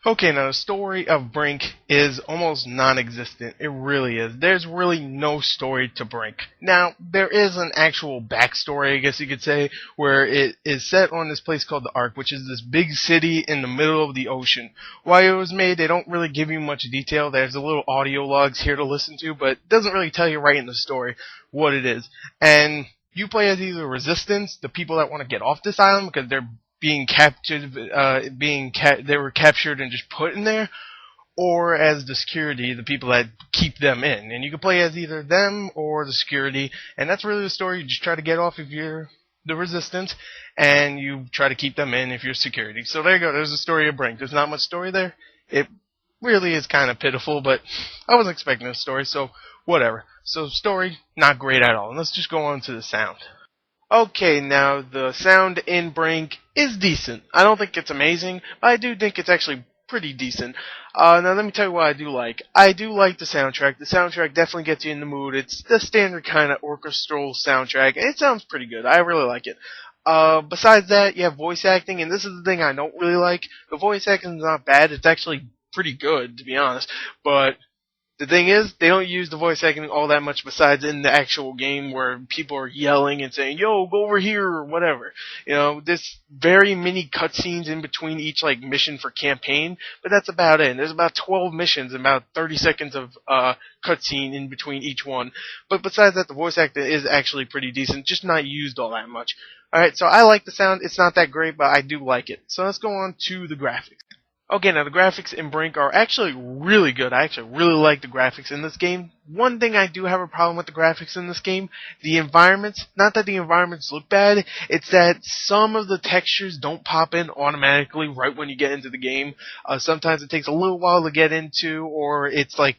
Okay, now the story of Brink is almost non-existent. It really is. There's really no story to Brink. Now, there is an actual backstory, I guess you could say, where it is set on this place called the Ark, which is this big city in the middle of the ocean. Why it was made, they don't really give you much detail. There's a little audio logs here to listen to, but it doesn't really tell you right in the story what it is. And you play as either Resistance, the people that want to get off this island because they're being captured, they were captured and just put in there, or as the security, the people that keep them in. And you can play as either them or the security, and that's really the story. You just try to get off if you're the Resistance, and you try to keep them in if you're security. So there you go. There's the story of Brink. There's not much story there. It really is kind of pitiful, but I wasn't expecting a story, so whatever. So story, not great at all. And let's just go on to the sound. Okay, now the sound in Brink is decent. I don't think it's amazing, but I do think it's actually pretty decent. Now let me tell you what I do like. I do like the soundtrack. The soundtrack definitely gets you in the mood. It's the standard kind of orchestral soundtrack, and it sounds pretty good. I really like it. Besides that, you have voice acting, and this is the thing I don't really like. The voice acting is not bad. It's actually pretty good, to be honest. But the thing is, they don't use the voice acting all that much besides in the actual game where people are yelling and saying, yo, go over here, or whatever. You know, there's very many cutscenes in between each, like, mission for campaign, but that's about it. And there's about 12 missions and about 30 seconds of, cutscene in between each one. But besides that, the voice acting is actually pretty decent, just not used all that much. Alright, so I like the sound. It's not that great, but I do like it. So let's go on to the graphics. Okay, now the graphics in Brink are actually really good. I actually really like the graphics in this game. One thing I do have a problem with the graphics in this game, the environments, not that the environments look bad, it's that some of the textures don't pop in automatically right when you get into the game. Sometimes it takes a little while to get into, or it's like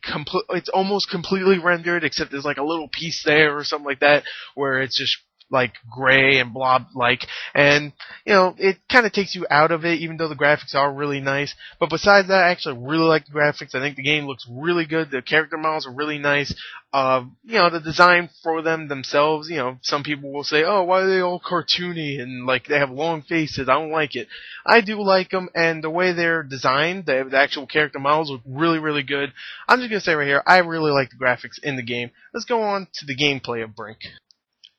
it's almost completely rendered, except there's like a little piece there or something like that, where it's just like gray and blob like, and you know, it kind of takes you out of it, even though the graphics are really nice. But besides that, I actually really like the graphics. I think the game looks really good. The character models are really nice. You know, the design for them themselves, you know, some people will say, oh, why are they all cartoony and like they have long faces? I don't like it. I do like them, and the way they're designed, the actual character models look really, really good. I'm just gonna say right here, I really like the graphics in the game. Let's go on to the gameplay of Brink.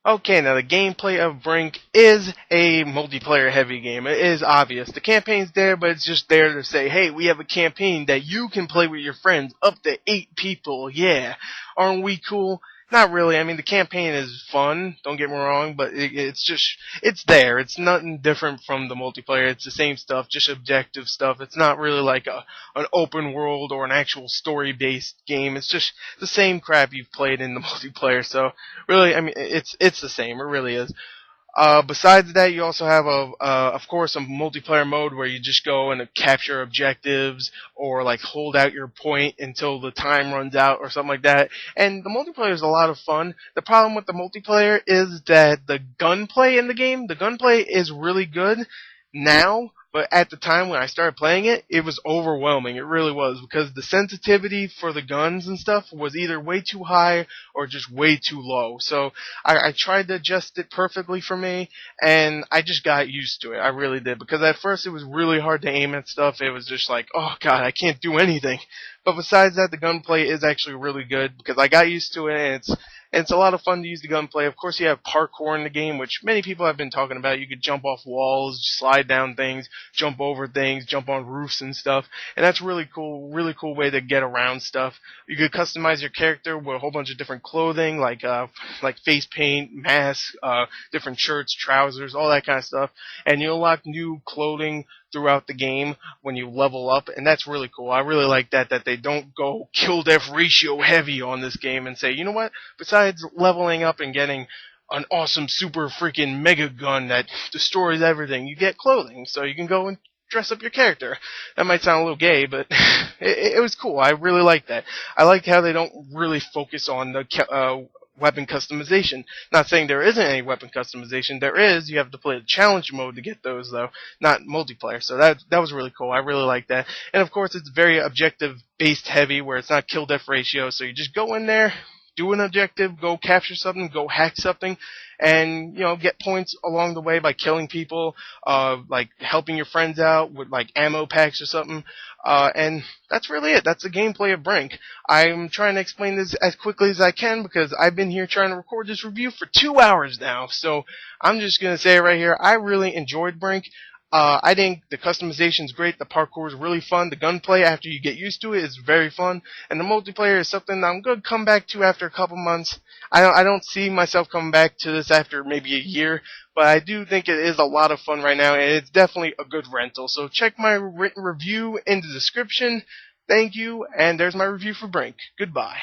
Okay, now the gameplay of Brink is a multiplayer heavy game. It is obvious. The campaign's there, but it's just there to say, hey, we have a campaign that you can play with your friends, up to 8 people, yeah. Aren't we cool? Not really. I mean, the campaign is fun, don't get me wrong, but it's there. It's nothing different from the multiplayer. It's the same stuff, just objective stuff. It's not really like an open world or an actual story-based game. It's just the same crap you've played in the multiplayer. So, really, I mean, it's the same. It really is. Besides that, you also have of course, a multiplayer mode where you just go and capture objectives or like hold out your point until the time runs out or something like that. And the multiplayer is a lot of fun. The problem with the multiplayer is that the gunplay in the gunplay is really good now, but at the time when I started playing it, it was overwhelming. It really was, because the sensitivity for the guns and stuff was either way too high or just way too low. So I tried to adjust it perfectly for me, and I just got used to it. I really did, because at first it was really hard to aim at stuff. It was just like, oh god, I can't do anything. But besides that, the gunplay is actually really good, because I got used to it, and it's a lot of fun to use the gunplay. Of course, you have parkour in the game, which many people have been talking about. You could jump off walls, slide down things, jump over things, jump on roofs and stuff. And that's really cool way to get around stuff. You could customize your character with a whole bunch of different clothing, like face paint, masks, different shirts, trousers, all that kind of stuff. And you unlock new clothing throughout the game when you level up, and that's really cool. I really like that they don't go kill death ratio heavy on this game and say, you know what, besides leveling up and getting an awesome super freaking mega gun that destroys everything, you get clothing, so you can go and dress up your character. That might sound a little gay, but it was cool. I really like that. I like how they don't really focus on the weapon customization. Not saying there isn't any weapon customization. There is. You have to play the challenge mode to get those, though, not multiplayer. So that was really cool. I really like that. And of course, it's very objective based heavy, where it's not kill death ratio. So you just go in there, do an objective, go capture something, go hack something, and get points along the way by killing people, like helping your friends out with like ammo packs or something. And that's really it. That's the gameplay of Brink. I'm trying to explain this as quickly as I can because I've been here trying to record this review for 2 hours now. So I'm just gonna say it right here. I really enjoyed Brink. I think the customization is great. The parkour is really fun. The gunplay, after you get used to it, is very fun. And the multiplayer is something that I'm going to come back to after a couple months. I don't see myself coming back to this after maybe a year, but I do think it is a lot of fun right now, and it's definitely a good rental. So check my written review in the description. Thank you, and there's my review for Brink. Goodbye.